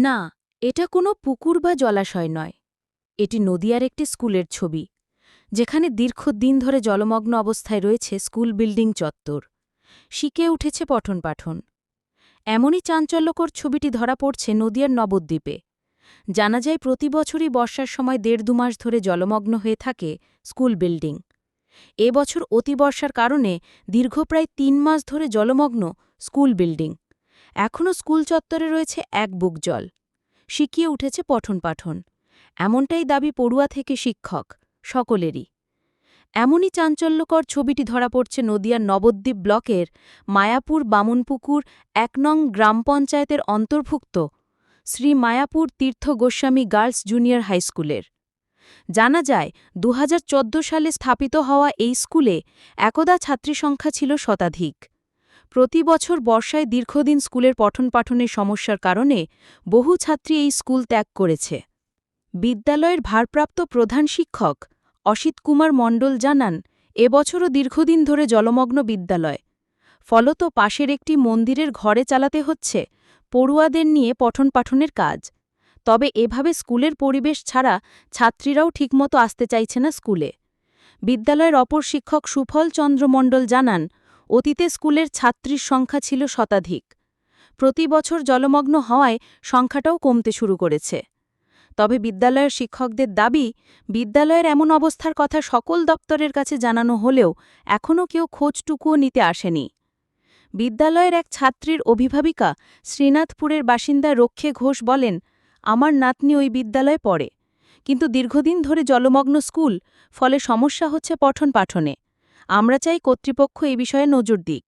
না, এটা কোনো পুকুর বা জলাশয় নয়। এটি নদিয়ার একটি স্কুলের ছবি, যেখানে দীর্ঘদিন ধরে জলমগ্ন অবস্থায় রয়েছে স্কুল বিল্ডিং চত্বর। শিকে উঠেছে পঠন পাঠন। এমনই চাঞ্চল্যকর ছবিটি ধরা পড়ছে নদিয়ার নবদ্বীপে। জানা যায় প্রতি বছরই বর্ষার সময় ১.৫-২ মাস ধরে জলমগ্ন হয়ে থাকে স্কুল বিল্ডিং। এবছর অতিবর্ষার কারণে দীর্ঘ প্রায় ৩ মাস ধরে জলমগ্ন স্কুল বিল্ডিং। এখনও স্কুল চত্বরে রয়েছে এক বুক জল। শিকিয়ে উঠেছে পঠন পাঠন। এমনটাই দাবি পড়ুয়া থেকে শিক্ষক সকলেরই। এমনই চাঞ্চল্যকর ছবিটি ধরা পড়ছে নদিয়ার নবদ্বীপ ব্লকের মায়াপুর বামুনপুকুর ১ নং গ্রাম পঞ্চায়েতের অন্তর্ভুক্ত শ্রী মায়াপুর তীর্থ গোস্বামী গার্লস জুনিয়র হাইস্কুলের। জানা যায় ২০১৪ সালে স্থাপিত হওয়া এই স্কুলে একদা ছাত্রী সংখ্যা ছিল শতাধিক। প্রতি বছর বর্ষায় দীর্ঘদিন স্কুলের পঠন পাঠনের সমস্যার কারণে বহু ছাত্রী এই স্কুল ত্যাগ করেছে। বিদ্যালয়ের ভারপ্রাপ্ত প্রধান শিক্ষক অসিত কুমার মণ্ডল জানান, এবছরও দীর্ঘদিন ধরে জলমগ্ন বিদ্যালয়। ফলত পাশের একটি মন্দিরের ঘরে চালাতে হচ্ছে পড়ুয়াদের নিয়ে পঠন পাঠনের কাজ। তবে এভাবে স্কুলের পরিবেশ ছাড়া ছাত্রীরাও ঠিকমতো আসতে চাইছে না স্কুলে। বিদ্যালয়ের অপর শিক্ষক সুফল চন্দ্র মণ্ডল জানান, অতীতে স্কুলের ছাত্রীর সংখ্যা ছিল শতাধিক। প্রতি বছর জলমগ্ন হওয়ায় সংখ্যাটাও কমতে শুরু করেছে। তবে বিদ্যালয়ের শিক্ষকদের দাবি, বিদ্যালয়ের এমন অবস্থার কথা সকল দপ্তরের কাছে জানানো হলেও এখনও কেউ খোঁজটুকুও নিতে আসেনি। বিদ্যালয়ের এক ছাত্রীর অভিভাবিকা শ্রীনাথপুরের বাসিন্দা রক্ষে ঘোষ বলেন, আমার নাতনি ওই বিদ্যালয়ে পড়ে, কিন্তু দীর্ঘদিন ধরে জলমগ্ন স্কুল, ফলে সমস্যা হচ্ছে পঠন পাঠনে। আমরা চাই কর্তৃপক্ষ এ বিষয়ে নজর দিক।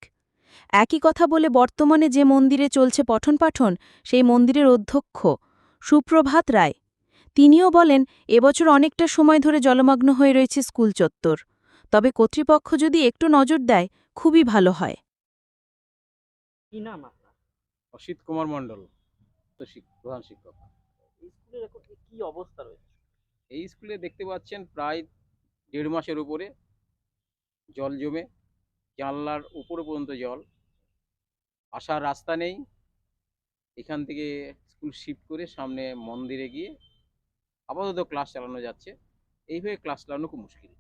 একই কথা বলে বর্তমানে যে মন্দিরে চলছে পঠন পাঠন, সেই মন্দিরের অধ্যক্ষ সুপ্রভাত রায় তিনিও বলেন, এবছর অনেকটা সময় ধরে জলমগ্ন হয়ে রয়েছে স্কুল চত্বর। তবে কর্তৃপক্ষ যদি একটু নজর দেয় খুবই ভালো হয়। কি নাম আপনার? অসিত কুমার মণ্ডল, প্রধান শিক্ষক। এই স্কুলের এখন কি অবস্থা রয়েছে? এই স্কুলে দেখতে পাচ্ছেন প্রায় ১.৫ মাসের উপরে জল জমে, জানলার উপরে পর্যন্ত জল, আসার রাস্তা নেই। এখান থেকে স্কুল শিফট করে সামনে মন্দিরে গিয়ে আপাতত ক্লাস চালানো যাচ্ছে। এইভাবে ক্লাস চালানো খুব মুশকিল।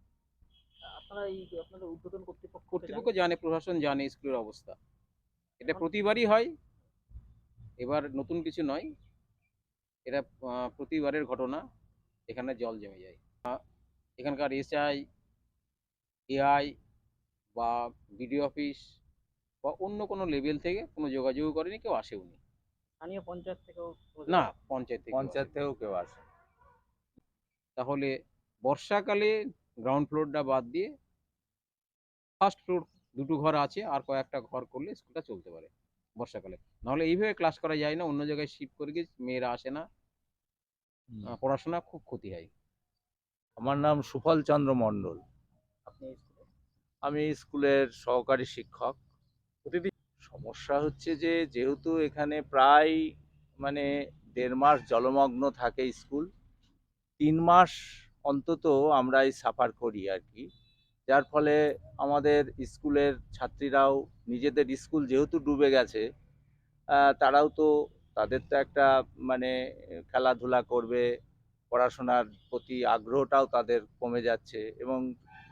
আপনারা এই যে আপনাদের উদ্বোধন কর্তৃপক্ষ কর্তৃপক্ষ জানে, প্রশাসন জানে স্কুলের অবস্থা। এটা এখন প্রতিবারই হয়, এবার নতুন কিছু নয়। এটা প্রতিবারের ঘটনা, এখানে জল জমে যায়। এখানকার এসআই, এআই বা বিডিও অফিস বা অন্য কোনো লেভেল থেকে কোনো যোগাযোগও করেনি, কেউ আসেওনি। স্থানীয় পঞ্চায়েত থেকেও না, পঞ্চায়েত থেকে পঞ্চায়েত থেকেও কেউ আসে। তাহলে বর্ষাকালে গ্রাউন্ড ফ্লোরটা বাদ দিয়ে ফার্স্ট ফ্লোর দুটো ঘর আছে, আর কয়েকটা ঘর করলে স্কুলটা চলতে পারে বর্ষাকালে। নাহলে এইভাবে ক্লাস করা যায় না, অন্য জায়গায় শিফট করে গিয়ে মেয়েরা আসে না, পড়াশোনা খুব ক্ষতি হয়। আমার নাম সুফল চন্দ্র মণ্ডল। আপনি এই স্কুলে আমি স্কুলের সহকারী শিক্ষক। প্রতিদিন সমস্যা হচ্ছে যে যেহেতু এখানে প্রায় মানে ১.৫ মাস জলমগ্ন থাকে স্কুল, ৩ মাস অন্তত আমরা এই সাফার করি আর কি। যার ফলে আমাদের স্কুলের ছাত্রীরাও নিজেদের স্কুল যেহেতু ডুবে গেছে, তারাও তো তাদের তো একটা মানে খেলাধুলা করবে, পড়াশোনার প্রতি আগ্রহটাও তাদের কমে যাচ্ছে এবং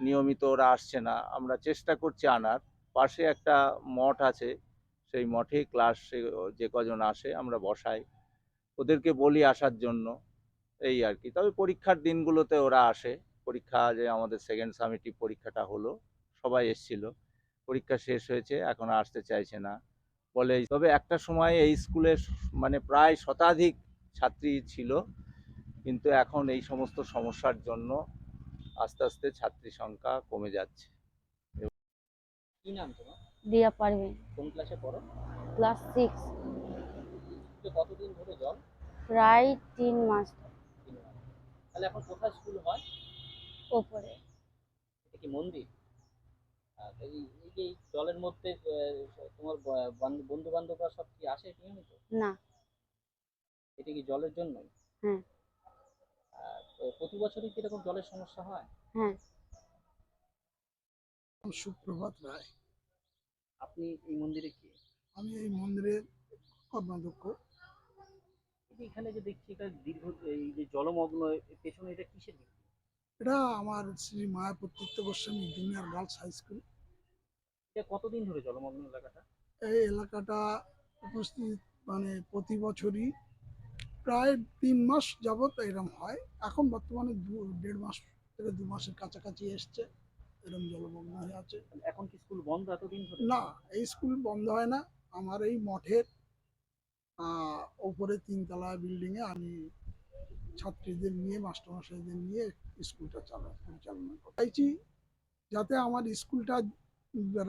নিয়মিত ওরা আসছে না। আমরা চেষ্টা করছি আনার। পাশে একটা মঠ আছে, সেই মঠেই ক্লাস যে কজন আসে আমরা বসাই, ওদেরকে বলি আসার জন্য, এই আর কি। তবে পরীক্ষার দিনগুলোতে ওরা আসে। পরীক্ষা যে আমাদের সেকেন্ড সামেটিভ পরীক্ষাটা হলো, সবাই এসছিল। পরীক্ষা শেষ হয়েছে, এখন আর আসতে চাইছে না বলে। তবে একটা সময় এই স্কুলে মানে প্রায় শতাধিক ছাত্রী ছিল, কিন্তু এখন এই সমস্ত সমস্যার জন্য আস্তে আস্তে ছাত্রী সংখ্যা কমে যাচ্ছে। কি নাম তোমার? দিয়া পারবে। কোন ক্লাসে পড়ো? ক্লাস 6। স্কুলে কতদিন ধরে জল? প্রায় 3 মাস ৩ মাস। তাহলে এখন কোথায় স্কুল হয়? ওপরে। এটা কি মন্দির? এই এই যে এই জলের মধ্যে তোমার বন্ধু বান্ধবরা সব কি আসে নিয়মিত? না। এটা কি জলের জন্যই? হ্যাঁ। তো প্রতি বছরই কি এরকম জলের সমস্যা হয়? হ্যাঁ। সুপ্রভাত রায়। আপনি এই মন্দিরে কি? আমি এই মন্দিরের কর্মাধ্যক্ষ। এই যে এখানে যে দেখছি এটা দীর্ঘ, এই যে জলমগ্ন পেছনে, এটা কিসের ভিত্তি? এটা আমার Shri Mayaputritva Goswami junior girls high school. এটা কতদিন ধরে জলমগ্ন এলাকাটা? এই এলাকাটা উপস্থিত মানে প্রতি বছরই প্রায় 3 মাস যাবত এরম হয়। এখন বর্তমানে 1.5 মাস থেকে 2 মাসের কাছাকাছি এসছে, এরম জলমগ্ন হয়ে আছে। এখন কি স্কুল বন্ধ এতদিন ধরে? না, এই স্কুল বন্ধ হয় না। আমার এই মঠের ওপরে 3 তলা বিল্ডিংয়ে আমি ছাত্রীদের নিয়ে, মাস্টারমশাইদের নিয়ে স্কুলটা পরিচালনা চাইছি, যাতে আমার স্কুলটা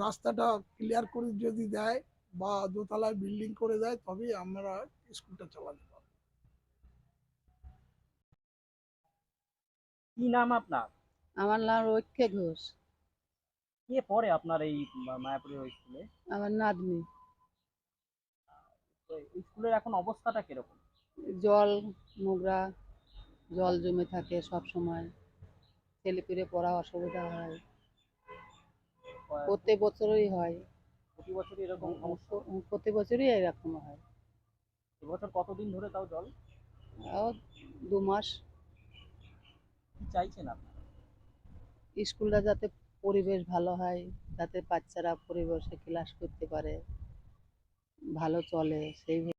রাস্তাটা ক্লিয়ার করে যদি দেয় বা দোতলায় বিল্ডিং করে দেয়, তবেই আমরা স্কুলটা চালাতে পারবো। কি নাম আপনার? আমার নাম রক্ষে ঘোষ। কে পড়ে আপনার এই মায়াপুরের ওই স্কুলে? আমার নাতনি। তো এই স্কুলের এখন অবস্থাটা কিরকম? জল নোংরা, জল জমে থাকে সব সময়, ছেলেপিলে পড়া অসুবিধা হয়, প্রত্যেক বছরই হয়। প্রতি বছরই এরকম সমস্যা? প্রতি বছরই এরকম হয়। এবছর কতদিন ধরে তাও জল? তাও 2 মাস। কি চাইছেন আপনারা? স্কুলটা যাতে পরিবেশ ভালো হয়, যাতে বাচ্চারা পরিবেশে ক্লাস করতে পারে, ভালো চলে, সেই